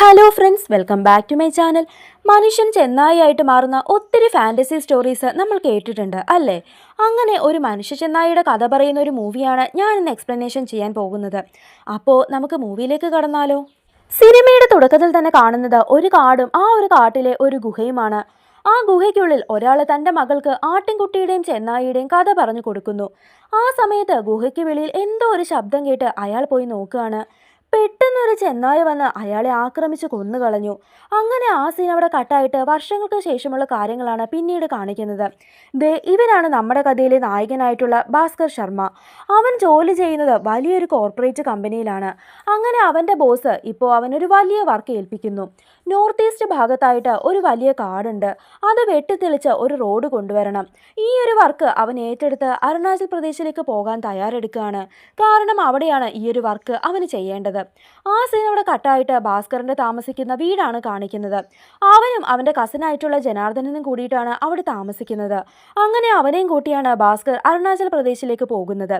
Hello friends, welcome back to my channel. മനുഷ്യൻ ചെന്നായിയായിട്ട് മാറുന്ന ഒത്തിരി ഫാൻറ്റസി സ്റ്റോറീസ് നമ്മൾ കേട്ടിട്ടുണ്ട് അല്ലേ? അങ്ങനെ ഒരു മനുഷ്യ ചെന്നായിയുടെ കഥ പറയുന്ന ഒരു മൂവിയാണ് ഞാൻ ഇന്ന് എക്സ്പ്ലനേഷൻ ചെയ്യാൻ പോകുന്നത്. അപ്പോൾ നമുക്ക് മൂവിയിലേക്ക് കടന്നാലോ? സിനിമയുടെ തുടക്കത്തിൽ തന്നെ കാണുന്നത് ഒരു കാടും ആ ഒരു കാട്ടിലെ ഒരു ഗുഹയുമാണ്. ആ ഗുഹയ്ക്കുള്ളിൽ ഒരാൾ തൻ്റെ മകൾക്ക് ആട്ടിൻകുട്ടിയുടെയും ചെന്നായിയുടെയും കഥ പറഞ്ഞു കൊടുക്കുന്നു. ആ സമയത്ത് ഗുഹയ്ക്ക് വെളിയിൽ എന്തോ ഒരു ശബ്ദം കേട്ട് അയാൾ പോയി നോക്കുകയാണ്. പെട്ടെന്നൊരു ചെന്നായ വന്ന് അയാളെ ആക്രമിച്ച് കൊന്നുകളഞ്ഞു. അങ്ങനെ ആ സീൻ അവിടെ കട്ടായിട്ട് വർഷങ്ങൾക്ക് ശേഷമുള്ള കാര്യങ്ങളാണ് പിന്നീട് കാണിക്കുന്നത്. ഇവനാണ് നമ്മുടെ കഥയിലെ നായകനായിട്ടുള്ള ഭാസ്കർ ശർമ്മ. അവൻ ജോലി ചെയ്യുന്നത് വലിയൊരു കോർപ്പറേറ്റ് കമ്പനിയിലാണ്. അങ്ങനെ അവൻ്റെ ബോസ് ഇപ്പോൾ അവനൊരു വലിയ വർക്ക് ഏൽപ്പിക്കുന്നു. നോർത്ത് ഈസ്റ്റ് ഭാഗത്തായിട്ട് ഒരു വലിയ കാടുണ്ട്. അത് വെട്ടിത്തെളിച്ച് ഒരു റോഡ് കൊണ്ടുവരണം. ഈ ഒരു വർക്ക് അവൻ ഏറ്റെടുത്ത് അരുണാചൽ പ്രദേശിലേക്ക് പോകാൻ തയ്യാറെടുക്കുകയാണ്. കാരണം അവിടെയാണ് ഈ ഒരു വർക്ക് അവന് ചെയ്യേണ്ടത്. ആ സീൻ അവിടെ കട്ടായിട്ട് ഭാസ്കറിന്റെ താമസിക്കുന്ന വീടാണ് കാണിക്കുന്നത്. അവനും അവന്റെ കസിനായിട്ടുള്ള ജനാർദ്ദനനും കൂടിയിട്ടാണ് അവിടെ താമസിക്കുന്നത്. അങ്ങനെ അവനെയും കൂട്ടിയാണ് ഭാസ്കർ അരുണാചൽ പ്രദേശിലേക്ക് പോകുന്നത്.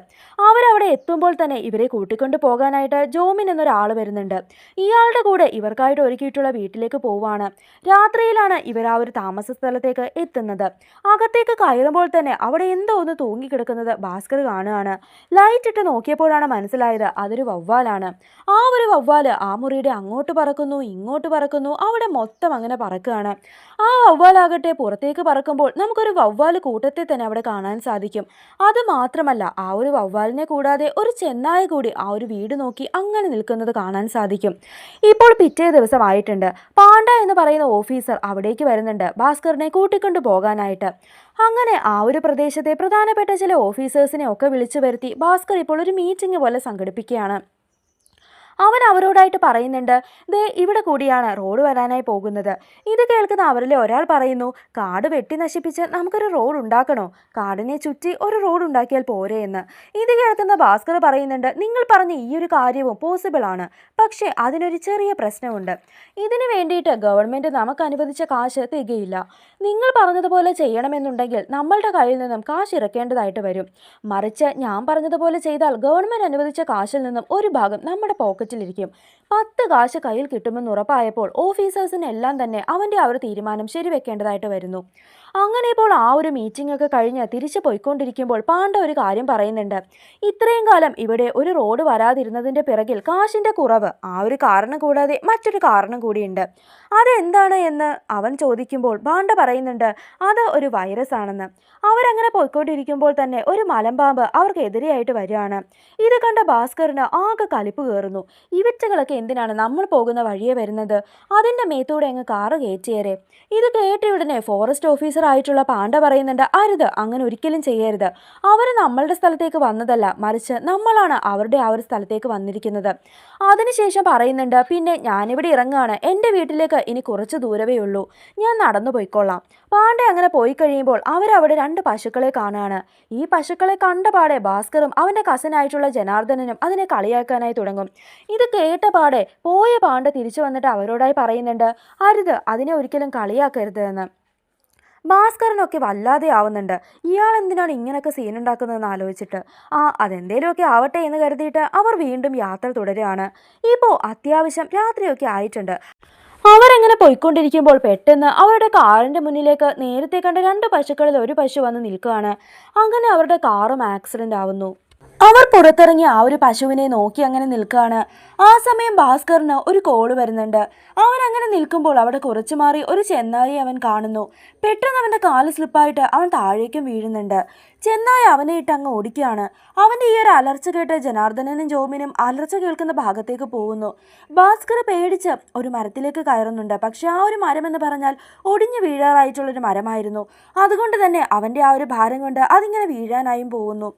അവരവിടെ എത്തുമ്പോൾ തന്നെ ഇവരെ കൂട്ടിക്കൊണ്ടു പോകാനായിട്ട് ജോമിൻ എന്നൊരാൾ വരുന്നുണ്ട്. ഇയാളുടെ കൂടെ ഇവർക്കായിട്ട് ഒരുക്കിയിട്ടുള്ള വീട്ടിലേക്ക് പോവാണ്. രാത്രിയിലാണ് ഇവർ ആ ഒരു താമസ സ്ഥലത്തേക്ക് എത്തുന്നത്. അകത്തേക്ക് കയറുമ്പോൾ തന്നെ അവിടെ എന്തോ ഒന്ന് തൂങ്ങിക്കിടക്കുന്നത് ഭാസ്കർ കാണുകയാണ്. ലൈറ്റ് ഇട്ട് നോക്കിയപ്പോഴാണ് മനസ്സിലായത് അതൊരു വവ്വാലാണ്. ആ ഒരു വവ്വാല് ആ മുറിയുടെ അങ്ങോട്ട് പറക്കുന്നു, ഇങ്ങോട്ട് പറക്കുന്നു, അവിടെ മൊത്തം അങ്ങനെ പറക്കുകയാണ്. ആ വവ്വാലാകട്ടെ പുറത്തേക്ക് പറക്കുമ്പോൾ നമുക്കൊരു വവ്വാല് കൂട്ടത്തെ തന്നെ അവിടെ കാണാൻ സാധിക്കും. അത് മാത്രമല്ല, ആ ഒരു വവ്വാലിനെ കൂടാതെ ഒരു ചെന്നായ കൂടി ആ ഒരു വീട് നോക്കി അങ്ങനെ നിൽക്കുന്നത് കാണാൻ സാധിക്കും. ഇപ്പോൾ പിറ്റേ ദിവസമായിട്ടുണ്ട്. പാണ്ഡ എന്ന് പറയുന്ന ഓഫീസർ അവിടേക്ക് വരുന്നുണ്ട് ഭാസ്കറിനെ കൂട്ടിക്കൊണ്ടു പോകാനായിട്ട്. അങ്ങനെ ആ ഒരു പ്രദേശത്തെ പ്രധാനപ്പെട്ട ചില ഓഫീസേഴ്സിനെ ഒക്കെ വിളിച്ചു വരുത്തി ഭാസ്കർ ഇപ്പോൾ ഒരു മീറ്റിംഗ് പോലെ സംഘടിപ്പിക്കുകയാണ്. അവൻ അവരോടായിട്ട് പറയുന്നുണ്ട്, ഇവിടെ കൂടിയാണ് റോഡ് വരാനായി പോകുന്നത്. ഇത് കേൾക്കുന്ന അവരിലെ ഒരാൾ പറയുന്നു, കാട് വെട്ടി നശിപ്പിച്ച് നമുക്കൊരു റോഡ് ഉണ്ടാക്കണോ? കാടിനെ ചുറ്റി ഒരു റോഡ് ഉണ്ടാക്കിയാൽ പോരെ എന്ന്. ഇത് കേൾക്കുന്ന ഭാസ്കർ പറയുന്നുണ്ട്, നിങ്ങൾ പറഞ്ഞ ഈ ഒരു കാര്യവും പോസിബിൾ ആണ്. പക്ഷേ അതിനൊരു ചെറിയ പ്രശ്നമുണ്ട്. ഇതിനു വേണ്ടിയിട്ട് ഗവൺമെൻറ് നമുക്ക് അനുവദിച്ച കാശ് തികയില്ല. നിങ്ങൾ പറഞ്ഞതുപോലെ ചെയ്യണമെന്നുണ്ടെങ്കിൽ നമ്മളുടെ കയ്യിൽ നിന്നും കാശ് ഇറക്കേണ്ടതായിട്ട് വരും. മറിച്ച് ഞാൻ പറഞ്ഞതുപോലെ ചെയ്താൽ ഗവൺമെൻറ് അനുവദിച്ച കാശിൽ നിന്നും ഒരു ഭാഗം നമ്മുടെ പോക്കറ്റിലിരിക്കും. 10 കാശ് കയ്യിൽ കിട്ടുമെന്ന് ഉറപ്പായപ്പോൾ ഓഫീസേഴ്സിനെല്ലാം തന്നെ അവൻ്റെ ആ ഒരു തീരുമാനം ശരിവെക്കേണ്ടതായിട്ട് വരുന്നു. അങ്ങനെ ഇപ്പോൾ ആ ഒരു മീറ്റിംഗ് ഒക്കെ കഴിഞ്ഞ് തിരിച്ചു പോയിക്കൊണ്ടിരിക്കുമ്പോൾ പാണ്ഡ ഒരു കാര്യം പറയുന്നുണ്ട്. ഇത്രയും കാലം ഇവിടെ ഒരു റോഡ് വരാതിരുന്നതിൻ്റെ പിറകിൽ കാശിൻ്റെ കുറവ്, ആ ഒരു കാരണം കൂടാതെ മറ്റൊരു കാരണം കൂടിയുണ്ട്. അതെന്താണ് എന്ന് അവൻ ചോദിക്കുമ്പോൾ പാണ്ഡ പറയുന്നുണ്ട്, അത് ഒരു വൈറസ് ആണെന്ന്. അവരങ്ങനെ പോയിക്കൊണ്ടിരിക്കുമ്പോൾ തന്നെ ഒരു മലമ്പാമ്പ് അവർക്ക് എതിരെയായിട്ട് വരികയാണ്. ഇത് കണ്ട ഭാസ്കറിന് ആകെ കലിപ്പ് കയറുന്നു. ഇവറ്റകളൊക്കെ എന്തിനാണ് നമ്മൾ പോകുന്ന വഴിയെ വരുന്നത്? അതിൻ്റെ മേത്തൂടെ അങ്ങ് കാറ് കയറ്റിയേരെ. ഇത് കേട്ട ഉടനെ ഫോറസ്റ്റ് ഓഫീസർ ആയിട്ടുള്ള പാണ്ഡ പറയുന്നുണ്ട്, അരുത്, അങ്ങനെ ഒരിക്കലും ചെയ്യരുത്. അവർ നമ്മളുടെ സ്ഥലത്തേക്ക് വന്നതല്ല, മറിച്ച് നമ്മളാണ് അവരുടെ ആ ഒരു സ്ഥലത്തേക്ക് വന്നിരിക്കുന്നത്. അതിനുശേഷം പറയുന്നുണ്ട്, പിന്നെ ഞാനിവിടെ ഇറങ്ങുകയാണ്. എൻ്റെ വീട്ടിലേക്ക് ഇനി കുറച്ച് ദൂരമേ ഉള്ളൂ, ഞാൻ നടന്നു പോയിക്കൊള്ളാം. പാണ്ഡ അങ്ങനെ പോയി കഴിയുമ്പോൾ അവരവിടെ 2 പശുക്കളെ കാണുകയാണ്. ഈ പശുക്കളെ കണ്ട പാടെ ഭാസ്കറും അവൻ്റെ കസിനായിട്ടുള്ള ജനാർദ്ദനനും അതിനെ കളിയാക്കാനായി തുടങ്ങും. ഇത് കേട്ട പാടെ പോയ പാണ്ഡ തിരിച്ചു വന്നിട്ട് അവരോടായി പറയുന്നുണ്ട്, അരുത്, അതിനെ ഒരിക്കലും കളിയാക്കരുത് എന്ന്. ഭാസ്കറിനൊക്കെ വല്ലാതെ ആവുന്നുണ്ട്. ഇയാൾ എന്തിനാണ് ഇങ്ങനെയൊക്കെ സീനുണ്ടാക്കുന്നതെന്ന് ആലോചിച്ചിട്ട്. അതെന്തേലുമൊക്കെ ആവട്ടെ എന്ന് കരുതിയിട്ട് അവർ വീണ്ടും യാത്ര തുടരുകയാണ്. ഇപ്പോൾ അത്യാവശ്യം രാത്രിയൊക്കെ ആയിട്ടുണ്ട്. അവരെങ്ങനെ പോയിക്കൊണ്ടിരിക്കുമ്പോൾ പെട്ടെന്ന് അവരുടെ കാറിൻ്റെ മുന്നിലേക്ക് നേരത്തെ കണ്ട 2 പശുക്കളിൽ ഒരു പശു വന്ന് നിൽക്കുകയാണ്. അങ്ങനെ അവരുടെ കാറും ആക്സിഡൻ്റ് ആവുന്നു. അവർ പുറത്തിറങ്ങി ആ ഒരു പശുവിനെ നോക്കി അങ്ങനെ നിൽക്കുകയാണ്. ആ സമയം ഭാസ്കറിന് ഒരു കോള് വരുന്നുണ്ട്. അവൻ അങ്ങനെ നിൽക്കുമ്പോൾ അവിടെ കുറച്ചു മാറി ഒരു ചെന്നായി അവൻ കാണുന്നു. പെട്ടെന്ന് അവൻ്റെ കാല് സ്ലിപ്പായിട്ട് അവൻ താഴേക്കും വീഴുന്നുണ്ട്. ചെന്നായി അവനെ ഇട്ട് അങ്ങ് ഓടിക്കുകയാണ്. അവൻ്റെ ഈ ഒരു അലർച്ച കേട്ട് ജനാർദ്ദനനും ജോമിനും അലർച്ച കേൾക്കുന്ന ഭാഗത്തേക്ക് പോകുന്നു. ഭാസ്കർ പേടിച്ച് ഒരു മരത്തിലേക്ക് കയറുന്നുണ്ട്. പക്ഷെ ആ ഒരു മരം എന്ന് പറഞ്ഞാൽ ഒടിഞ്ഞു വീഴാറായിട്ടുള്ളൊരു മരമായിരുന്നു. അതുകൊണ്ട് തന്നെ അവൻ്റെ ആ ഒരു ഭാരം കൊണ്ട് അതിങ്ങനെ വീഴാനായും പോകുന്നു.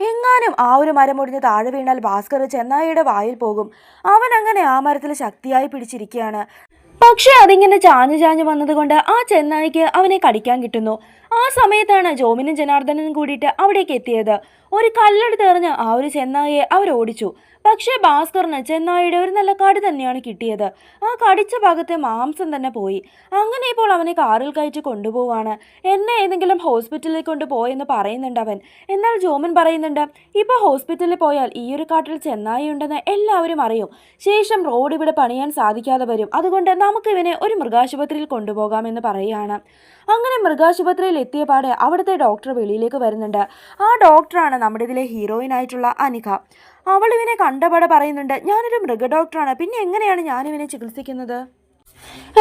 എങ്ങാനും ആ ഒരു മരം ഒടിഞ്ഞ് താഴെ വീണാൽ ഭാസ്കർ ചെന്നായിയുടെ വായിൽ പോകും. അവൻ അങ്ങനെ ആ മരത്തിൽ ശക്തിയായി പിടിച്ചിരിക്കുകയാണ്. പക്ഷെ അതിങ്ങനെ ചാഞ്ഞു വന്നതുകൊണ്ട് ആ ചെന്നായിക്ക് അവനെ കടിക്കാൻ കിട്ടുന്നു. ആ സമയത്താണ് ജോമിനും ജനാർദ്ദനനും കൂടിയിട്ട് അവിടേക്ക് എത്തിയത്. ഒരു കല്ലെടുത്ത് എറിഞ്ഞ് ആ ഒരു ചെന്നായിയെ അവർ ഓടിച്ചു. പക്ഷേ ഭാസ്കറിന് ചെന്നായിയുടെ ഒരു നല്ല കടി തന്നെയാണ് കിട്ടിയത്. ആ കടിച്ച ഭാഗത്തെ മാംസം തന്നെ പോയി. അങ്ങനെ ഇപ്പോൾ അവനെ കാറിൽ കയറ്റി കൊണ്ടുപോവാണ്. എന്നെ ഏതെങ്കിലും ഹോസ്പിറ്റലിൽ കൊണ്ടുപോയെന്ന് പറയുന്നുണ്ട് അവൻ. എന്നാൽ ജോമൻ പറയുന്നുണ്ട്, ഇപ്പോൾ ഹോസ്പിറ്റലിൽ പോയാൽ ഈ ഒരു കാട്ടിൽ ചെന്നായി ഉണ്ടെന്ന് എല്ലാവരും അറിയും. ശേഷം റോഡ് ഇവിടെ പണിയാൻ സാധിക്കാതെ വരും. അതുകൊണ്ട് നമുക്ക് ഇവനെ ഒരു മൃഗാശുപത്രിയിൽ കൊണ്ടുപോകാമെന്ന് പറയുകയാണ്. അങ്ങനെ മൃഗാശുപത്രിയിൽ എത്തിയ പാടെ അവിടുത്തെ ഡോക്ടർ വെളിയിലേക്ക് വരുന്നുണ്ട്. ആ ഡോക്ടറാണ് നമ്മുടെ ഇതിലെ ഹീറോയിനായിട്ടുള്ള അനിക. അവൾ ഇവനെ കണ്ടപാടെ പറയുന്നുണ്ട്, ഞാനൊരു മൃഗ ഡോക്ടറാണ്, പിന്നെ എങ്ങനെയാണ് ഞാനിവനെ ചികിത്സിക്കുന്നത്?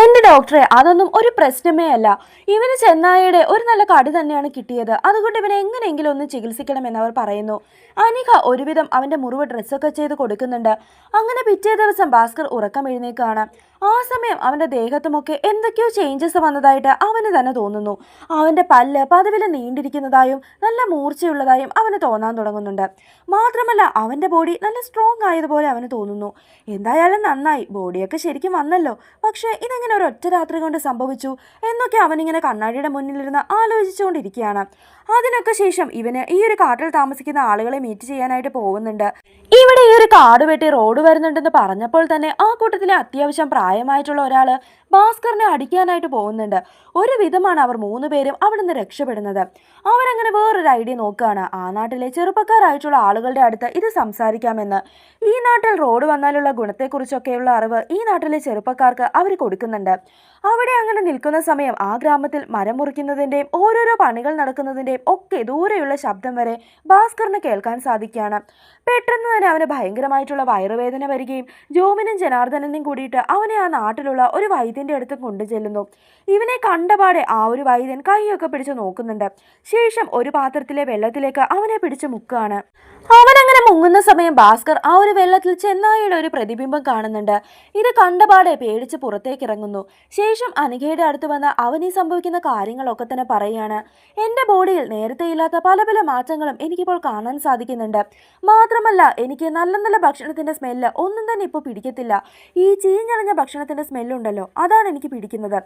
എൻ്റെ ഡോക്ടറെ, അതൊന്നും ഒരു പ്രശ്നമേ അല്ല. ഇവന് ചെന്നായയുടെ ഒരു നല്ല കടി തന്നെയാണ് കിട്ടിയത്. അതുകൊണ്ട് ഇവനെ എങ്ങനെയെങ്കിലും ഒന്ന് ചികിത്സിക്കണമെന്ന് അവർ പറയുന്നു. അനിക ഒരുവിധം അവൻ്റെ മുറിവ് ഡ്രസ്സൊക്കെ ചെയ്ത് കൊടുക്കുന്നുണ്ട്. അങ്ങനെ പിറ്റേ ദിവസം ഭാസ്കർ ഉറക്കം എഴുന്നേൽക്കുകയാണ്. ആ സമയം അവൻ്റെ ദേഹത്തുമൊക്കെ എന്തൊക്കെയോ ചേഞ്ചസ് വന്നതായിട്ട് അവന് തന്നെ തോന്നുന്നു. അവൻ്റെ പല്ല് പതിവില് നീണ്ടിരിക്കുന്നതായും നല്ല മൂർച്ചയുള്ളതായും അവന് തോന്നാൻ തുടങ്ങുന്നുണ്ട്. മാത്രമല്ല അവൻ്റെ ബോഡി നല്ല സ്ട്രോങ് ആയതുപോലെ അവന് തോന്നുന്നു. എന്തായാലും നന്നായി, ബോഡിയൊക്കെ ശരിക്കും വന്നല്ലോ. പക്ഷേ ഇതെങ്ങനെ ഒരു ഒറ്റ രാത്രി കൊണ്ട് സംഭവിച്ചു എന്നൊക്കെ അവനിങ്ങനെ കണ്ണാടിയുടെ മുന്നിലിരുന്ന് ആലോചിച്ചുകൊണ്ടിരിക്കുകയാണ്. അതിനൊക്കെ ശേഷം ഇവന് ഈ ഒരു കാട്ടിൽ താമസിക്കുന്ന ആളുകളെ മീറ്റ് ചെയ്യാനായിട്ട് പോകുന്നുണ്ട്. ഇവിടെ ഈ ഒരു കാട് വെട്ടി റോഡ് വരുന്നുണ്ടെന്ന് പറഞ്ഞപ്പോൾ തന്നെ ആ കൂട്ടത്തിലെ അത്യാവശ്യം പ്രായമായിട്ടുള്ള ഒരാൾ ഭാസ്കറിനെ അടിക്കാനായിട്ട് പോകുന്നുണ്ട്. ഒരു വിധമാണ് അവർ 3 പേരും അവിടെ നിന്ന് രക്ഷപ്പെടുന്നത്. അവരങ്ങനെ വേറൊരു ഐഡിയ നോക്കുകയാണ്. ആ നാട്ടിലെ ചെറുപ്പക്കാരായിട്ടുള്ള ആളുകളുടെ അടുത്ത് ഇത് സംസാരിക്കാമെന്ന്. ഈ നാട്ടിൽ റോഡ് വന്നാലുള്ള ഗുണത്തെക്കുറിച്ചൊക്കെയുള്ള അറിവ് ഈ നാട്ടിലെ ചെറുപ്പക്കാർക്ക് അവർ കൊടുക്കുന്നുണ്ട്. അവിടെ അങ്ങനെ നിൽക്കുന്ന സമയം ആ ഗ്രാമത്തിൽ മരം മുറിക്കുന്നതിൻ്റെയും ഓരോരോ പണികൾ നടക്കുന്നതിൻ്റെയും ഒക്കെ ദൂരെയുള്ള ശബ്ദം വരെ ഭാസ്കറിന് കേൾക്കാൻ സാധിക്കുകയാണ്. പെട്ടെന്ന് തന്നെ അവന് ഭയങ്കരമായിട്ടുള്ള വയറുവേദന വരികയും ജോമിനും ജനാർദ്ദനനും കൂടിയിട്ട് അവനെ ആ നാട്ടിലുള്ള ഒരു വൈദ്യൻ്റെ അടുത്ത് കൊണ്ടുചെല്ലുന്നു. ഇവനെ കണ്ടപാടെ ആ ഒരു വൈദ്യൻ കൈയൊക്കെ പിടിച്ച് നോക്കുന്നുണ്ട്. ശേഷം ഒരു പാത്രത്തിലെ വെള്ളത്തിലേക്ക് അവനെ പിടിച്ച് മുക്കുകയാണ്. അവനങ്ങനെ മുങ്ങുന്ന സമയം ഭാസ്കർ ആ ഒരു വെള്ളത്തിൽ ചെന്നായിയുടെ ഒരു പ്രതിബിംബം കാണുന്നുണ്ട്. ഇത് കണ്ടപാടെ പേടിച്ച് പുറത്തേക്ക് ഇറങ്ങുന്നു. ശേഷം അനികയുടെ അടുത്ത് വന്ന് അവനീ സംഭവിക്കുന്ന കാര്യങ്ങളൊക്കെ തന്നെ പറയുകയാണ്. എൻ്റെ ബോഡിയിൽ നേരത്തെ ഇല്ലാത്ത പല പല മാറ്റങ്ങളും എനിക്കിപ്പോൾ കാണാൻ സാധിക്കുന്നുണ്ട്. മാത്രമല്ല എനിക്ക് നല്ല നല്ല ഭക്ഷണത്തിൻ്റെ സ്മെല്ല് ഒന്നും തന്നെ ഇപ്പോൾ പിടിക്കത്തില്ല. ഈ ചീഞ്ഞളഞ്ഞ ഭക്ഷണത്തിൻ്റെ സ്മെല്ലുണ്ടല്ലോ, അതാണ് എനിക്ക് പിടിക്കുന്നത്.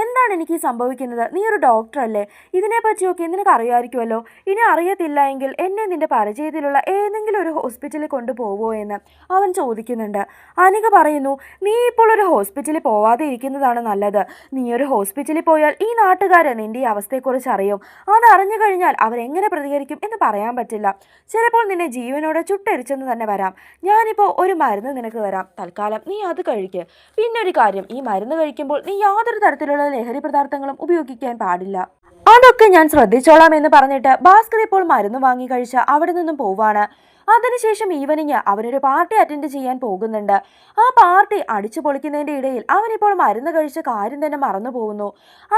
എന്താണ് എനിക്ക് സംഭവിക്കുന്നത്? നീ ഒരു ഡോക്ടറല്ലേ, ഇതിനെപ്പറ്റിയൊക്കെ നിനക്ക് അറിയാമായിരിക്കുമല്ലോ. ഇനി അറിയത്തില്ല എങ്കിൽ എന്നെ നിന്റെ പരിചയത്തിലുള്ള ഏതെങ്കിലും ഒരു ഹോസ്പിറ്റലിൽ കൊണ്ടുപോവോ എന്ന് അവൻ ചോദിക്കുന്നുണ്ട്. അനിക പറയുന്നു, നീ ഇപ്പോൾ ഒരു ഹോസ്പിറ്റലിൽ പോവാതെ ഇരിക്കുന്നതാണ് നല്ലത്. നീ ഒരു ഹോസ്പിറ്റലിൽ പോയാൽ ഈ നാട്ടുകാർ നിന്റെ ഈ അവസ്ഥയെക്കുറിച്ച് അറിയും. അതറിഞ്ഞു കഴിഞ്ഞാൽ അവരെങ്ങനെ പ്രതികരിക്കും എന്ന് പറയാൻ പറ്റില്ല. ചിലപ്പോൾ നിന്നെ ജീവനോടെ ചുട്ടരിച്ചെന്ന് തന്നെ വരാം. ഞാനിപ്പോൾ ഒരു മരുന്ന് നിനക്ക് തരാം, തൽക്കാലം നീ അത് കഴിക്ക്. പിന്നെ ഒരു കാര്യം, ഈ മരുന്ന് കഴിക്കുമ്പോൾ നീ യാതൊരു തരത്തിലുള്ള ലഹരി പദാർത്ഥങ്ങളും ഉപയോഗിക്കാൻ പാടില്ല. അതൊക്കെ ഞാൻ ശ്രദ്ധിച്ചോളാം എന്ന് പറഞ്ഞിട്ട് ഭാസ്കർ ഇപ്പോൾ മരുന്ന് വാങ്ങി കഴിച്ച് അവിടെ നിന്നും പോവാണ്. അതിനുശേഷം ഈവനിങ് അവനൊരു പാർട്ടി അറ്റൻഡ് ചെയ്യാൻ പോകുന്നുണ്ട്. ആ പാർട്ടി അടിച്ചു പൊളിക്കുന്നതിൻ്റെ ഇടയിൽ അവനിപ്പോൾ മരുന്ന് കഴിച്ച കാര്യം തന്നെ മറന്നു പോകുന്നു.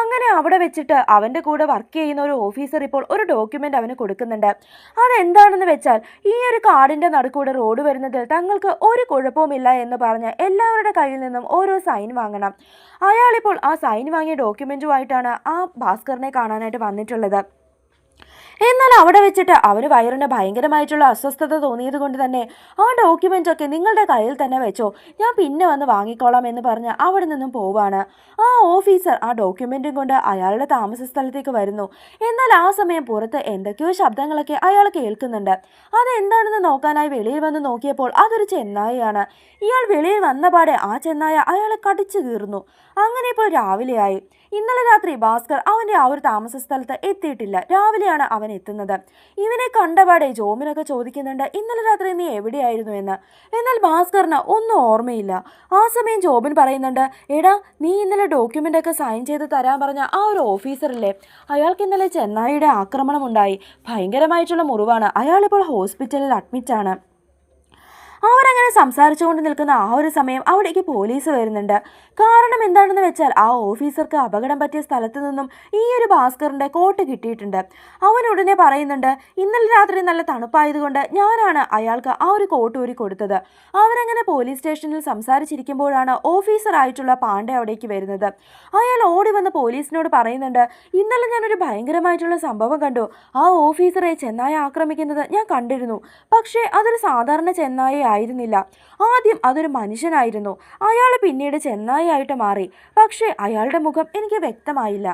അങ്ങനെ അവിടെ വെച്ചിട്ട് അവൻ്റെ കൂടെ വർക്ക് ചെയ്യുന്ന ഒരു ഓഫീസർ ഇപ്പോൾ ഒരു ഡോക്യുമെൻ്റ് അവന് കൊടുക്കുന്നുണ്ട്. അതെന്താണെന്ന് വെച്ചാൽ, ഈ ഒരു കാടിൻ്റെ നടുക്കൂടെ റോഡ് വരുന്നതിൽ തങ്ങൾക്ക് ഒരു കുഴപ്പവുമില്ല എന്ന് പറഞ്ഞ് എല്ലാവരുടെ കയ്യിൽ നിന്നും ഓരോ സൈൻ വാങ്ങണം. അയാളിപ്പോൾ ആ സൈൻ വാങ്ങിയ ഡോക്യുമെൻറ്റുമായിട്ടാണ് ആ ഭാസ്കറിനെ കാണാനായിട്ട് വന്നിട്ടുള്ളത്. എന്നാൽ അവിടെ വെച്ചിട്ട് അവന് വയറിന് ഭയങ്കരമായിട്ടുള്ള അസ്വസ്ഥത തോന്നിയത് കൊണ്ട് തന്നെ ആ ഡോക്യുമെൻ്റൊക്കെ നിങ്ങളുടെ കയ്യിൽ തന്നെ വെച്ചോ, ഞാൻ പിന്നെ വന്ന് വാങ്ങിക്കോളാം എന്ന് പറഞ്ഞ് അവിടെ നിന്നും പോവാണ്. ആ ഓഫീസർ ആ ഡോക്യുമെൻറ്റും കൊണ്ട് അയാളുടെ താമസ സ്ഥലത്തേക്ക് വരുന്നു. എന്നാൽ ആ സമയം പുറത്ത് എന്തൊക്കെയോ ശബ്ദങ്ങളൊക്കെ അയാൾ കേൾക്കുന്നുണ്ട്. അതെന്താണെന്ന് നോക്കാനായി വെളിയിൽ വന്ന് നോക്കിയപ്പോൾ അതൊരു ചെന്നായയാണ്. ഇയാൾ വെളിയിൽ വന്ന പാടെ ആ ചെന്നായ അയാളെ കടിച്ചു കീറുന്നു. അങ്ങനെ ഇപ്പോൾ രാവിലെയായി. ഇന്നലെ രാത്രി ഭാസ്കർ അവൻ്റെ ആ ഒരു താമസ സ്ഥലത്ത് എത്തിയിട്ടില്ല. രാവിലെയാണ് അവൻ എത്തുന്നത്. ഇവനെ കണ്ടപാടെ ജോമിനൊക്കെ ചോദിക്കുന്നുണ്ട്, ഇന്നലെ രാത്രി നീ എവിടെയായിരുന്നു എന്ന്. എന്നാൽ ഭാസ്കറിന് ഒന്നും ഓർമ്മയില്ല. ആ സമയം ജോബിൻ പറയുന്നുണ്ട്, എടാ നീ ഇന്നലെ ഡോക്യുമെൻ്റ് ഒക്കെ സൈൻ ചെയ്ത് തരാൻ പറഞ്ഞ ആ ഒരു ഓഫീസറില്ലേ, അയാൾക്ക് ഇന്നലെ ചെന്നായിയുടെ ആക്രമണം ഉണ്ടായി. ഭയങ്കരമായിട്ടുള്ള മുറിവാണ്. അയാളിപ്പോൾ ഹോസ്പിറ്റലിൽ അഡ്മിറ്റാണ്. അവരങ്ങനെ സംസാരിച്ചുകൊണ്ട് നിൽക്കുന്ന ആ ഒരു സമയം അവിടേക്ക് പോലീസ് വരുന്നുണ്ട്. കാരണം എന്താണെന്ന് വെച്ചാൽ ആ ഓഫീസർക്ക് അപകടം പറ്റിയ സ്ഥലത്ത് നിന്നും ഈ ഒരു ഭാസ്കറിൻ്റെ കോട്ട് കിട്ടിയിട്ടുണ്ട്. അവൻ ഉടനെ പറയുന്നുണ്ട്, ഇന്നലെ രാത്രി നല്ല തണുപ്പായതുകൊണ്ട് ഞാനാണ് അയാൾക്ക് ആ ഒരു കോട്ട് ഊരി കൊടുത്തത്. അവരങ്ങനെ പോലീസ് സ്റ്റേഷനിൽ സംസാരിച്ചിരിക്കുമ്പോഴാണ് ഓഫീസറായിട്ടുള്ള പാണ്ഡെ അവിടേക്ക് വരുന്നത്. അയാൾ ഓടി വന്ന് പോലീസിനോട് പറയുന്നുണ്ട്, ഇന്നലെ ഞാനൊരു ഭയങ്കരമായിട്ടുള്ള സംഭവം കണ്ടു. ആ ഓഫീസറെ ചെന്നായ ആക്രമിക്കുന്നത് ഞാൻ കണ്ടിരുന്നു. പക്ഷേ അതൊരു സാധാരണ ചെന്നായ ആയിരുന്നില്ല. ആദ്യം അതൊരു മനുഷ്യനായിരുന്നു. അയാൾ പിന്നീട് ചെന്നായിയായിട്ട് മാറി. പക്ഷേ അയാളുടെ മുഖം എനിക്ക് വ്യക്തമായില്ല.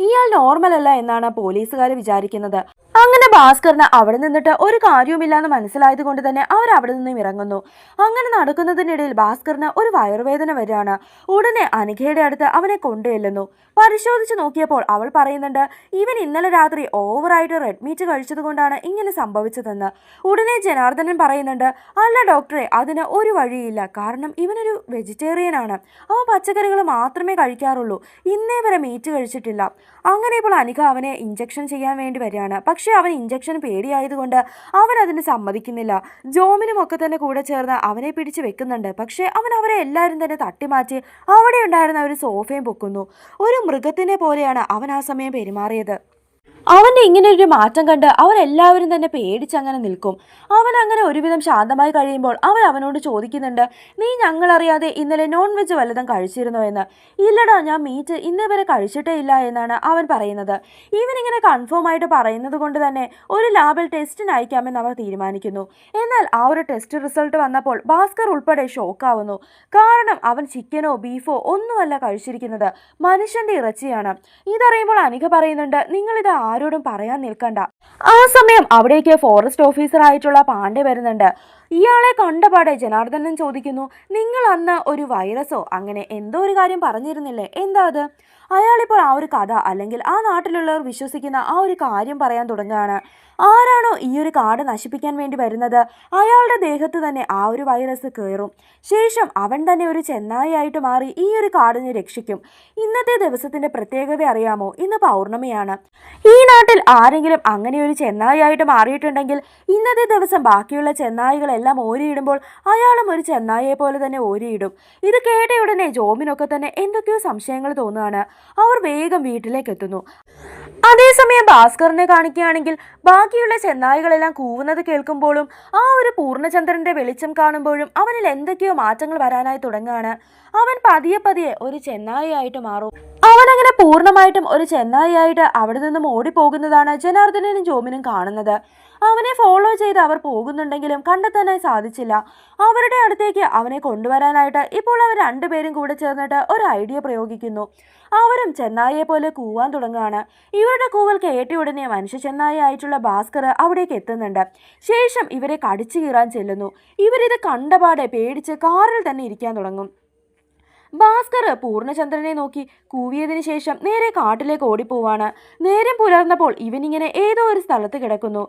ഇയാൾ നോർമൽ അല്ല എന്നാണ് പോലീസുകാർ വിചാരിക്കുന്നത്. അങ്ങനെ ഭാസ്കറിന് അവിടെ നിന്നിട്ട് ഒരു കാര്യവുമില്ലാന്ന് മനസ്സിലായത് കൊണ്ട് തന്നെ അവർ അവിടെ നിന്നും ഇറങ്ങുന്നു. അങ്ങനെ നടക്കുന്നതിനിടയിൽ ഭാസ്കറിന് ഒരു വയറുവേദന വരികയാണ്. ഉടനെ അനികയുടെ അടുത്ത് അവനെ കൊണ്ടുചെല്ലുന്നു. പരിശോധിച്ച് നോക്കിയപ്പോൾ അവൾ പറയുന്നുണ്ട്, ഇവൻ ഇന്നലെ രാത്രി ഓവറായിട്ട് റെഡ് മീറ്റ് കഴിച്ചത് കൊണ്ടാണ് ഇങ്ങനെ സംഭവിച്ചതെന്ന്. ഉടനെ ജനാർദ്ദനൻ പറയുന്നുണ്ട്, അല്ല ഡോക്ടറെ, അതിന് ഒരു വഴിയില്ല. കാരണം ഇവനൊരു വെജിറ്റേറിയൻ ആണ്. അവൻ പച്ചക്കറികൾ മാത്രമേ കഴിക്കാറുള്ളൂ. ഇന്നേ വരെ മീറ്റ് കഴിച്ചിട്ടില്ല. അങ്ങനെ ഇപ്പോൾ അനിക അവനെ ഇഞ്ചക്ഷൻ ചെയ്യാൻ വേണ്ടി വരികയാണ്. പക്ഷെ അവൻ ഇഞ്ചക്ഷൻ പേടിയായതുകൊണ്ട് അവൻ അതിന് സമ്മതിക്കുന്നില്ല. ജോമിനും ഒക്കെ തന്നെ കൂടെ ചേർന്ന് അവനെ പിടിച്ച് വെക്കുന്നുണ്ട്. പക്ഷെ അവൻ അവരെ എല്ലാവരും തന്നെ തട്ടിമാറ്റി അവിടെ ഉണ്ടായിരുന്ന ഒരു സോഫയും പൊക്കുന്നു. ഒരു മൃഗത്തിനെ പോലെയാണ് അവൻ ആ സമയം പെരുമാറിയത്. അവൻ്റെ ഇങ്ങനെ ഒരു മാറ്റം കണ്ട് അവരെല്ലാവരും തന്നെ പേടിച്ചങ്ങനെ നിൽക്കും. അവൻ അങ്ങനെ ഒരുവിധം ശാന്തമായി കഴിയുമ്പോൾ അവനോട് ചോദിക്കുന്നുണ്ട്, നീ ഞങ്ങളറിയാതെ ഇന്നലെ നോൺ വെജ് വല്ലതും കഴിച്ചിരുന്നോ എന്ന്. ഇല്ലടാ, ഞാൻ മീറ്റ് ഇന്നേ വരെ കഴിച്ചിട്ടേ ഇല്ല എന്നാണ് അവൻ പറയുന്നത്. ഇവനിങ്ങനെ കൺഫേം ആയിട്ട് പറയുന്നത് കൊണ്ട് തന്നെ ഒരു ലാബിൽ ടെസ്റ്റിന് അയക്കാമെന്ന് അവർ തീരുമാനിക്കുന്നു. എന്നാൽ ആ ഒരു ടെസ്റ്റ് റിസൾട്ട് വന്നപ്പോൾ ഭാസ്കർ ഉൾപ്പെടെ ഷോക്കാവുന്നു. കാരണം അവൻ ചിക്കനോ ബീഫോ ഒന്നുമല്ല കഴിച്ചിരിക്കുന്നത്, മനുഷ്യന്റെ ഇറച്ചിയാണ്. ഇതറിയുമ്പോൾ അനിക പറയുന്നുണ്ട്, നിങ്ങളിത് ആരോടും പറയാൻ നിൽക്കണ്ട. ആ സമയം അവിടേക്ക് ഫോറസ്റ്റ് ഓഫീസർ ആയിട്ടുള്ള പാണ്ഡെ വരുന്നുണ്ട്. ഇയാളെ കണ്ടപാടെ ജനാർദ്ദനൻ ചോദിക്കുന്നു, നിങ്ങൾ അന്ന് ഒരു വൈറസോ അങ്ങനെ എന്തോ ഒരു കാര്യം പറഞ്ഞിരുന്നില്ലേ, എന്താ അത്? അയാളിപ്പോൾ ആ ഒരു കഥ അല്ലെങ്കിൽ ആ നാട്ടിലുള്ളവർ വിശ്വസിക്കുന്ന ആ ഒരു കാര്യം പറയാൻ തുടങ്ങുകയാണ്. ആരാണോ ഈ ഒരു കാട് നശിപ്പിക്കാൻ വേണ്ടി വരുന്നത്, അയാളുടെ ദേഹത്ത് തന്നെ ആ ഒരു വൈറസ് കയറും. ശേഷം അവൻ തന്നെ ഒരു ചെന്നായിയായിട്ട് മാറി ഈ ഒരു കാടിനെ രക്ഷിക്കും. ഇന്നത്തെ ദിവസത്തിന്റെ പ്രത്യേകത അറിയാമോ? ഇന്ന് പൗർണമിയാണ്. ഈ നാട്ടിൽ ആരെങ്കിലും അങ്ങനെ ഒരു ചെന്നായിയായിട്ട് മാറിയിട്ടുണ്ടെങ്കിൽ ഇന്നത്തെ ദിവസം ബാക്കിയുള്ള ചെന്നായികളെല്ലാം ഓരിയിടുമ്പോൾ അയാളും ഒരു ചെന്നായിയെ പോലെ തന്നെ ഓരിയിടും. ഇത് കേട്ട ഉടനെ ജോമിനൊക്കെ തന്നെ എന്തൊക്കെയോ സംശയങ്ങൾ തോന്നുകയാണ്. അവർ വേഗം വീട്ടിലേക്ക് എത്തുന്നു. അതേസമയം ഭാസ്കറിനെ കാണിക്കുകയാണെങ്കിൽ ബാക്കിയുള്ള ചെന്നായികളെല്ലാം കൂവുന്നത് കേൾക്കുമ്പോഴും ആ ഒരു പൂർണ്ണചന്ദ്രന്റെ വെളിച്ചം കാണുമ്പോഴും അവനിൽ എന്തൊക്കെയോ മാറ്റങ്ങൾ വരാനായി തുടങ്ങുകയാണ്. അവൻ പതിയെ പതിയെ ഒരു ചെന്നായിയായിട്ട് മാറും. അവൻ അങ്ങനെ പൂർണ്ണമായിട്ടും ഒരു ചെന്നായിയായിട്ട് അവിടെ നിന്നും ഓടിപ്പോകുന്നതാണ് ജനാർദ്ദനനും ജോമിനും കാണുന്നത്. അവനെ ഫോളോ ചെയ്ത് അവർ പോകുന്നുണ്ടെങ്കിലും കണ്ടെത്താനായി സാധിച്ചില്ല. അവരുടെ അടുത്തേക്ക് അവനെ കൊണ്ടുവരാനായിട്ട് ഇപ്പോൾ അവർ രണ്ടുപേരും കൂടെ ചേർന്നിട്ട് ഒരു ഐഡിയ പ്രയോഗിക്കുന്നു. അവരും ചെന്നായിയെ പോലെ കൂവാൻ തുടങ്ങുകയാണ്. ഇവരുടെ കൂവൽ കേട്ട ഉടനെ മനുഷ്യ ചെന്നായി ആയിട്ടുള്ള ഭാസ്കർ അവിടേക്ക് എത്തുന്നുണ്ട്. ശേഷം ഇവരെ കടിച്ചു കീറാൻ ചെല്ലുന്നു. ഇവരിത് കണ്ടപാടെ പേടിച്ച് കാറിൽ തന്നെ ഇരിക്കാൻ തുടങ്ങും. ഭാസ്കർ പൂർണ്ണചന്ദ്രനെ നോക്കി കൂവിയതിനു ശേഷം നേരെ കാട്ടിലേക്ക് ഓടിപ്പോവാണ്. നേരം പുലർന്നപ്പോൾ ഇവനിങ്ങനെ ഏതോ ഒരു സ്ഥലത്ത് കിടക്കുന്നു.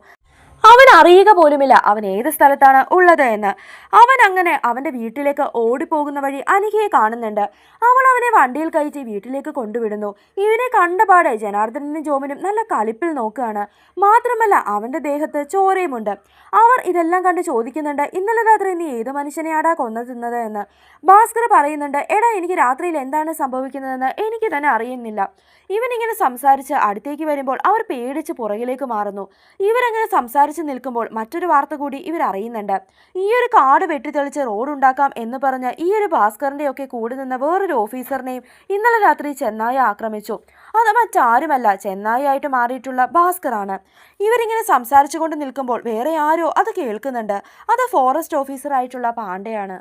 അവൻ അറിയുക പോലുമില്ല അവൻ ഏത് സ്ഥലത്താണ് ഉള്ളത് എന്ന്. അവൻ അങ്ങനെ അവൻ്റെ വീട്ടിലേക്ക് ഓടിപ്പോകുന്ന വഴി അനികയെ കാണുന്നുണ്ട്. അവൾ അവനെ വണ്ടിയിൽ കയറ്റി വീട്ടിലേക്ക് കൊണ്ടുവിടുന്നു. ഇവനെ കണ്ടപാടെ ജനാർദ്ദനനും ജോമിനും നല്ല കലിപ്പിൽ നോക്കുകയാണ്. മാത്രമല്ല അവൻ്റെ ദേഹത്ത് ചോരയുമുണ്ട്. അവർ ഇതെല്ലാം കണ്ട് ചോദിക്കുന്നുണ്ട്, ഇന്നലെ രാത്രി നീ ഏത് മനുഷ്യനെയാടാ കൊന്നു തിന്നത് എന്ന്. ഭാസ്കർ പറയുന്നുണ്ട്, എടാ, എനിക്ക് രാത്രിയിൽ എന്താണ് സംഭവിക്കുന്നതെന്ന് എനിക്ക് തന്നെ അറിയുന്നില്ല. ഇവനിങ്ങനെ സംസാരിച്ച് അടുത്തേക്ക് വരുമ്പോൾ അവർ പേടിച്ച് പുറകിലേക്ക് മാറുന്നു. ഇവരങ്ങനെ സംസാരിച്ച് നിൽക്കുമ്പോൾ മറ്റൊരു വാർത്ത കൂടി ഇവർ അറിയുന്നുണ്ട്. ഈ ഒരു കാട് വെട്ടിത്തെളിച്ച് റോഡ് ഉണ്ടാക്കാം എന്ന് പറഞ്ഞ് ഈ ഒരു ഭാസ്കറിന്റെ ഒക്കെ കൂടെ നിന്ന് വേറൊരു ഓഫീസറിനെയും ഇന്നലെ രാത്രി ചെന്നായി ആക്രമിച്ചു. അത് മറ്റാരുമല്ല, ചെന്നായി ആയിട്ട് മാറിയിട്ടുള്ള ഭാസ്കറാണ്. ഇവരിങ്ങനെ സംസാരിച്ചു കൊണ്ട് നിൽക്കുമ്പോൾ വേറെ ആരോ അത് കേൾക്കുന്നുണ്ട്. അത് ഫോറസ്റ്റ് ഓഫീസർ ആയിട്ടുള്ള പാണ്ഡെയാണ്.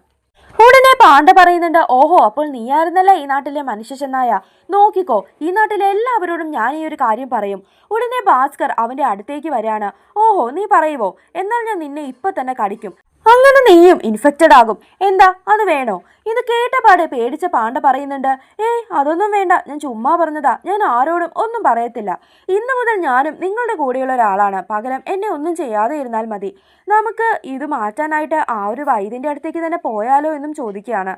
ഉടനെ പാണ്ഡ പറയുന്നുണ്ട്, ഓഹോ, അപ്പോൾ നീയായിരുന്നല്ല ഈ നാട്ടിലെ മനുഷ്യ ചെന്നായ. നോക്കിക്കോ, ഈ നാട്ടിലെ എല്ലാവരോടും ഞാൻ ഈ ഒരു കാര്യം പറയും. ഉടനെ ഭാസ്കർ അവന്റെ അടുത്തേക്ക് വരാണ്. ഓഹോ, നീ പറയുവോ? എന്നാൽ ഞാൻ നിന്നെ ഇപ്പൊ തന്നെ കടിക്കും. അങ്ങനെ നീയും ഇൻഫെക്റ്റഡ് ആകും. എന്താ, അത് വേണോ? ഇത് കേട്ടപാടെ പേടിച്ച പാണ്ഡ പറയുന്നുണ്ട്, ഏയ് അതൊന്നും വേണ്ട, ഞാൻ ചുമ്മാ പറഞ്ഞതാ. ഞാൻ ആരോടും ഒന്നും പറയത്തില്ല. ഇന്നു മുതൽ ഞാനും നിങ്ങളുടെ കൂടെയുള്ള ഒരാളാണ്. പകരം എന്നെ ഒന്നും ചെയ്യാതെ ഇരുന്നാൽ മതി. നമുക്ക് ഇത് മാറ്റാനായിട്ട് ആ ഒരു വൈദ്യന്റെ അടുത്തേക്ക് തന്നെ പോയാലോ എന്നും ചോദിക്കുകയാണ്.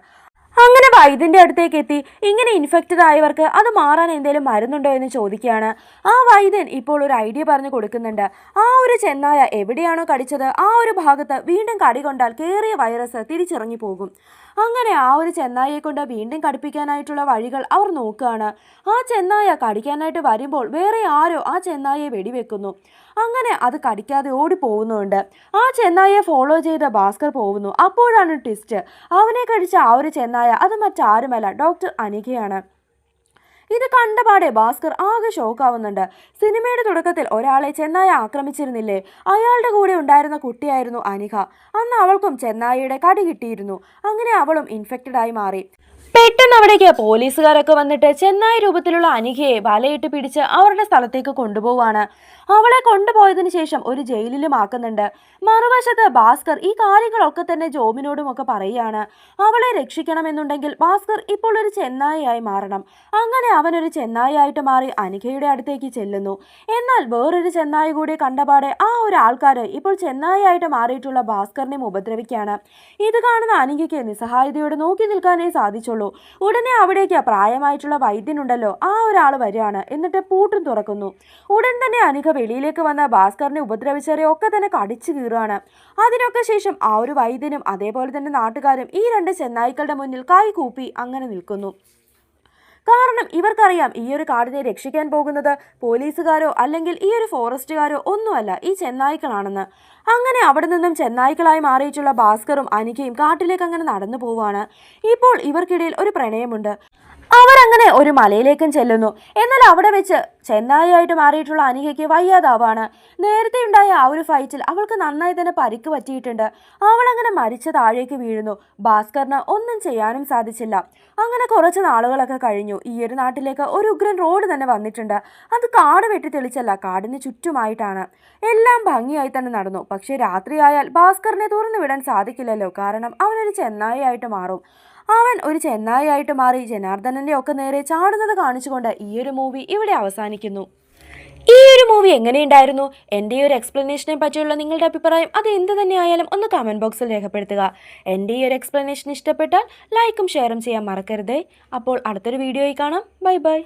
അങ്ങനെ വൈദ്യന്റെ അടുത്തേക്ക് എത്തി ഇങ്ങനെ ഇൻഫെക്റ്റഡ് ആയവർക്ക് അത് മാറാൻ എന്തെങ്കിലും മരുന്നുണ്ടോ എന്ന് ചോദിക്കുകയാണ്. ആ വൈദ്യൻ ഇപ്പോൾ ഒരു ഐഡിയ പറഞ്ഞു കൊടുക്കുന്നുണ്ട്. ആ ഒരു ചെന്നായ എവിടെയാണോ കടിച്ചത് ആ ഒരു ഭാഗത്ത് വീണ്ടും കടി കൊണ്ടാൽ കേറിയ വൈറസ് തിരിച്ചിറങ്ങി പോകും. അങ്ങനെ ആ ഒരു ചെന്നായയെ കൊണ്ട് വീണ്ടും കടിപ്പിക്കാനായിട്ടുള്ള വഴികൾ അവർ നോക്കുകയാണ്. ആ ചെന്നായ കടിക്കാനായിട്ട് വരുമ്പോൾ വേറെ ആരോ ആ ചെന്നായയെ വെടിവെക്കുന്നു. അങ്ങനെ അത് കടിക്കാതെ ഓടിപ്പോകുന്നുണ്ട്. ആ ചെന്നായയെ ഫോളോ ചെയ്ത ഭാസ്കർ പോകുന്നു. അപ്പോഴാണ് ട്വിസ്റ്റ്. അവനെ കടിച്ച ആ ഒരു ചെന്നായ അത് മറ്റാരുമല്ല, ഡോക്ടർ അനികയാണ്. ഇത് കണ്ടപാടെ ഭാസ്കർ ആകെ ഷോക്കാവുന്നുണ്ട്. സിനിമയുടെ തുടക്കത്തിൽ ഒരാളെ ചെന്നായ ആക്രമിച്ചിരുന്നില്ലേ, അയാളുടെ കൂടെ ഉണ്ടായിരുന്ന കുട്ടിയായിരുന്നു അനിക. അന്ന് അവൾക്കും ചെന്നായയുടെ കടി കിട്ടിയിരുന്നു. അങ്ങനെ അവളും ഇൻഫെക്റ്റഡ് ആയി മാറി. പെട്ടെന്ന് അവിടേക്ക് പോലീസുകാരൊക്കെ വന്നിട്ട് ചെന്നായി രൂപത്തിലുള്ള അനികയെ വലയിട്ട് പിടിച്ച് അവരുടെ സ്ഥലത്തേക്ക് കൊണ്ടുപോവാണ്. അവളെ കൊണ്ടുപോയതിനു ശേഷം ഒരു ജയിലിലും ആക്കുന്നുണ്ട്. മറുവശത്ത് ഭാസ്കർ ഈ കാര്യങ്ങളൊക്കെ തന്നെ ജോബിനോടും ഒക്കെ പറയുകയാണ്. അവളെ രക്ഷിക്കണമെന്നുണ്ടെങ്കിൽ ഭാസ്കർ ഇപ്പോൾ ഒരു ചെന്നായിയായി മാറണം. അങ്ങനെ അവനൊരു ചെന്നായിയായിട്ട് മാറി അനികയുടെ അടുത്തേക്ക് ചെല്ലുന്നു. എന്നാൽ വേറൊരു ചെന്നായി കൂടി കണ്ടപാടെ ആ ഒരു ആൾക്കാർ ഇപ്പോൾ ചെന്നായിയായിട്ട് മാറിയിട്ടുള്ള ഭാസ്കറിനെ ഉപദ്രവിക്കുകയാണ്. ഇത് കാണുന്ന അനികയ്ക്ക് നിസ്സഹായതയോടെ നോക്കി നിൽക്കാനേ സാധിച്ചുള്ളൂ. ഉടനെ അവിടേക്ക് പ്രായമായിട്ടുള്ള വൈദ്യനുണ്ടല്ലോ, ആ ഒരാൾ വരികയാണ്. എന്നിട്ട് പൂട്ടും തുറക്കുന്നു. ഉടൻ തന്നെ അനിക വെളിയിലേക്ക് വന്ന ഭാസ്കറിനെ ഉപദ്രവിച്ചവരെ ഒക്കെ തന്നെ കടിച്ചു കീറുകയാണ്. അതിനൊക്കെ ശേഷം ആ ഒരു വൈദ്യനും അതേപോലെ തന്നെ നാട്ടുകാരും ഈ രണ്ട് ചെന്നായ്ക്കളുടെ മുന്നിൽ കൈ കൂപ്പി അങ്ങനെ നിൽക്കുന്നു. കാരണം ഇവർക്കറിയാം ഈ ഒരു കാടിനെ രക്ഷിക്കാൻ പോകുന്നത് പോലീസുകാരോ അല്ലെങ്കിൽ ഈ ഒരു ഫോറസ്റ്റുകാരോ ഒന്നുമല്ല, ഈ ചെന്നായ്ക്കളാണെന്ന്. അങ്ങനെ അവിടെ നിന്നും ചെന്നായ്ക്കളായി മാറിയിട്ടുള്ള ഭാസ്കറും അനികയും കാട്ടിലേക്ക് അങ്ങനെ നടന്നു പോവുകയാണ്. ഇപ്പോൾ ഇവർക്കിടയിൽ ഒരു പ്രണയമുണ്ട്. അവരങ്ങനെ ഒരു മലയിലേക്കും ചെല്ലുന്നു. എന്നാൽ അവിടെ വെച്ച് ചെന്നായിയായിട്ട് മാറിയിട്ടുള്ള അനികയ്ക്ക് വയ്യാതാവാണ്. നേരത്തെ ഉണ്ടായ ആ ഒരു ഫൈറ്റിൽ അവൾക്ക് നന്നായി തന്നെ പരിക്ക് പറ്റിയിട്ടുണ്ട്. അവളങ്ങനെ മരിച്ച താഴേക്ക് വീഴുന്നു. ഭാസ്കറിന് ഒന്നും ചെയ്യാനും സാധിച്ചില്ല. അങ്ങനെ കുറച്ച് നാളുകളൊക്കെ കഴിഞ്ഞു. ഈ ഒരു നാട്ടിലേക്ക് ഒരു ഉഗ്രൻ റോഡ് തന്നെ വന്നിട്ടുണ്ട്. അത് കാട് വെട്ടി തെളിച്ചല്ല, കാടിന് ചുറ്റുമായിട്ടാണ്. എല്ലാം ഭംഗിയായി തന്നെ നടന്നു. പക്ഷെ രാത്രിയായാൽ ഭാസ്കറിനെ തുറന്നു വിടാൻ സാധിക്കില്ലല്ലോ, കാരണം അവനൊരു ചെന്നായിയായിട്ട് മാറും. അവൻ ഒരു ചെന്നായിയായിട്ട് മാറി ജനാർദ്ദനന്റെ ഒക്കെ നേരെ ചാടുന്നത് കാണിച്ചുകൊണ്ട് ഈ ഒരു മൂവി ഇവിടെ അവസാനിക്കുന്നു. ഈ ഒരു മൂവി എങ്ങനെയുണ്ടായിരുന്നു? എൻ്റെ ഈ ഒരു എക്സ്പ്ലനേഷനെ പറ്റിയുള്ള നിങ്ങളുടെ അഭിപ്രായം അത് എന്ത് തന്നെയായാലും ഒന്ന് കമൻറ്റ് ബോക്സിൽ രേഖപ്പെടുത്തുക. എൻ്റെ ഈ ഒരു എക്സ്പ്ലനേഷൻ ഇഷ്ടപ്പെട്ടാൽ ലൈക്കും ഷെയറും ചെയ്യാൻ മറക്കരുതേ. അപ്പോൾ അടുത്തൊരു വീഡിയോയിൽ കാണാം. Bye bye.